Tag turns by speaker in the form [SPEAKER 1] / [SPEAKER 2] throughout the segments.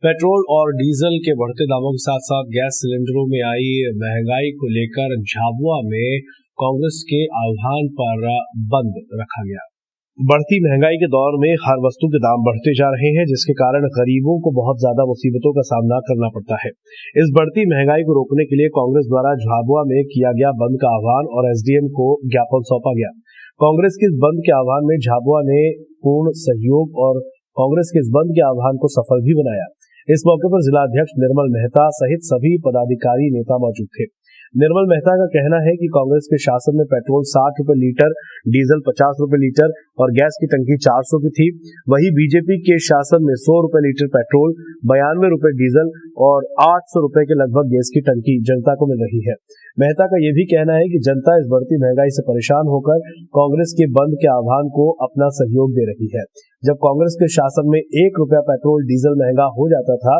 [SPEAKER 1] Petrol और diesel के बढ़ते दामों के साथ साथ गैस सिलेंडरों में आई महंगाई को लेकर झाबुआ में कांग्रेस के आह्वान पर बंद रखा गया। बढ़ती महंगाई के दौर में हर वस्तु के दाम बढ़ते जा रहे हैं, जिसके कारण गरीबों को बहुत ज्यादा मुसीबतों का सामना करना पड़ता है। इस बढ़ती महंगाई को रोकने के लिए कांग्रेस द्वारा झाबुआ में किया गया बंद का आह्वान और एसडीएम को ज्ञापन सौंपा गया। कांग्रेस के इस बंद के आह्वान में झाबुआ ने पूर्ण सहयोग और कांग्रेस के इस बंद के आह्वान को सफल भी बनाया। इस मौके पर जिलाध्यक्ष निर्मल मेहता सहित सभी पदाधिकारी नेता मौजूद थे। निर्मल मेहता का कहना है कि कांग्रेस के शासन में पेट्रोल 60 रुपए लीटर, डीजल 50 रुपए लीटर और गैस की टंकी 400 की थी। वहीं बीजेपी के शासन में 100 रुपए लीटर पेट्रोल, 92 रुपए डीजल और 800 रुपए के लगभग गैस की टंकी जनता को मिल रही है। मेहता का यह भी कहना है कि जनता इस बढ़ती महंगाई से परेशान होकर कांग्रेस के बंद के आह्वान को अपना सहयोग दे रही है। जब कांग्रेस के शासन में 1 रुपया पेट्रोल डीजल महंगा हो जाता था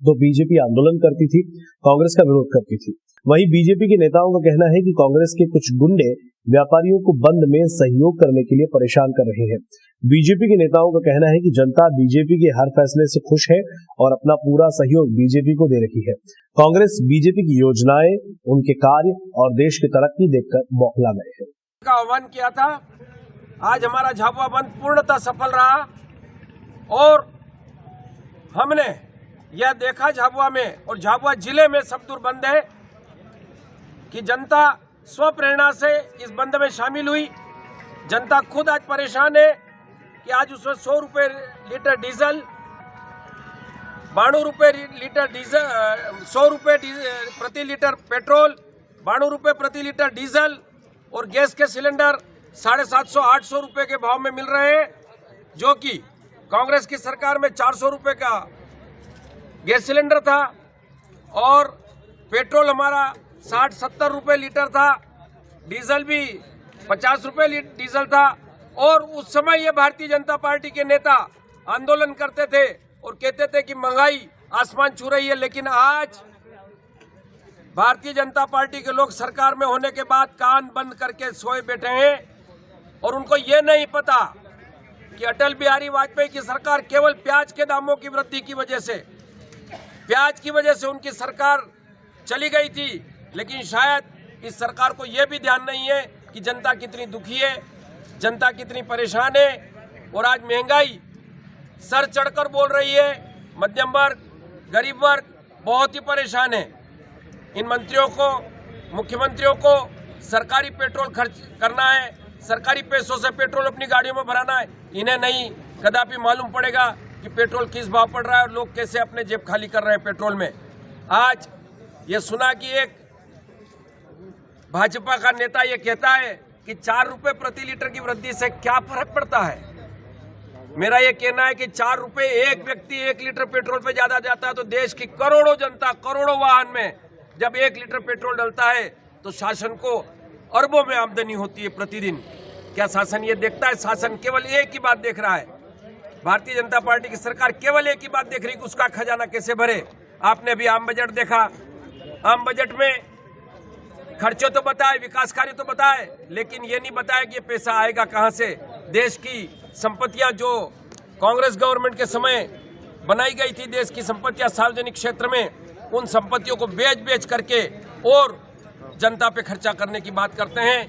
[SPEAKER 1] तो बीजेपी आंदोलन करती थी, कांग्रेस का विरोध करती थी। वहीं बीजेपी के नेताओं का कहना है कि कांग्रेस के कुछ गुंडे व्यापारियों को बंद में सहयोग करने के लिए परेशान कर रहे हैं। बीजेपी के नेताओं का कहना है कि जनता बीजेपी के हर फैसले से खुश है और अपना पूरा सहयोग बीजेपी को दे रही है। कांग्रेस बीजेपी की योजनाएं, उनके कार्य और देश की तरक्की देखकर बौखला गए हैं।
[SPEAKER 2] का आह्वान किया था, आज हमारा झाबुआ बंद पूर्णतः सफल रहा और हमने यह देखा झाबुआ में और झाबुआ जिले में सब दूर बंद है कि जनता स्वप्रेरणा से इस बंद में शामिल हुई। जनता खुद आज परेशान है कि आज उसमें 100 रुपए लीटर डीजल, 92 रुपए लीटर डीजल, 100 रुपए प्रति लीटर पेट्रोल, 92 रुपए प्रति लीटर डीजल और गैस के सिलेंडर 750-800 रुपए के भाव में मिल रहे हैं, जो कि कांग्रेस की सरकार में 400 रुपए का गैस सिलेंडर था और पेट्रोल हमारा 60-70 रुपए लीटर था, डीजल भी 50 रुपए डीजल था। और उस समय ये भारतीय जनता पार्टी के नेता आंदोलन करते थे और कहते थे कि महंगाई आसमान छू रही है, लेकिन आज भारतीय जनता पार्टी के लोग सरकार में होने के बाद कान बंद करके सोए बैठे हैं और उनको ये नहीं पता कि अटल बिहारी वाजपेयी की सरकार केवल प्याज के दामों की वृद्धि की वजह से उनकी सरकार चली गई थी, लेकिन शायद इस सरकार को यह भी ध्यान नहीं है कि जनता कितनी दुखी है, जनता कितनी परेशान है और आज महंगाई सर चढ़कर बोल रही है। मध्यम वर्ग, गरीब वर्ग बहुत ही परेशान है। इन मंत्रियों को, मुख्यमंत्रियों को सरकारी पेट्रोल खर्च करना है, सरकारी पैसों से पेट्रोल अपनी गाड़ियों में भराना है। इन्हें नहीं कदापि मालूम पड़ेगा कि पेट्रोल किस भाव पड़ रहा है और लोग कैसे अपने जेब खाली कर रहे हैं पेट्रोल में। आज ये सुना कि एक भाजपा का नेता ये कहता है कि 4 रुपए प्रति लीटर की वृद्धि से क्या फर्क पड़ता है। मेरा ये कहना है कि 4 रुपए एक व्यक्ति 1 लीटर पेट्रोल पे ज्यादा जाता है तो देश की करोड़ों जनता, करोड़ों वाहन में जब 1 लीटर पेट्रोल डलता है तो शासन को अरबों में आमदनी होती है प्रतिदिन। क्या शासन ये देखता है? शासन केवल एक ही बात देख रहा है, भारतीय जनता पार्टी की सरकार केवल एक ही बात देख रही है कि उसका खजाना कैसे भरे। आपने अभी आम बजट देखा, आम बजट में खर्चे तो बताए, विकास कार्य तो बताए, लेकिन ये नहीं बताया कि ये पैसा आएगा कहां से। देश की संपत्तियां जो कांग्रेस गवर्नमेंट के समय बनाई गई थी, देश की संपत्तियां सार्वजनिक क्षेत्र में, उन संपत्तियों को बेच करके और जनता पे खर्चा करने की बात करते हैं।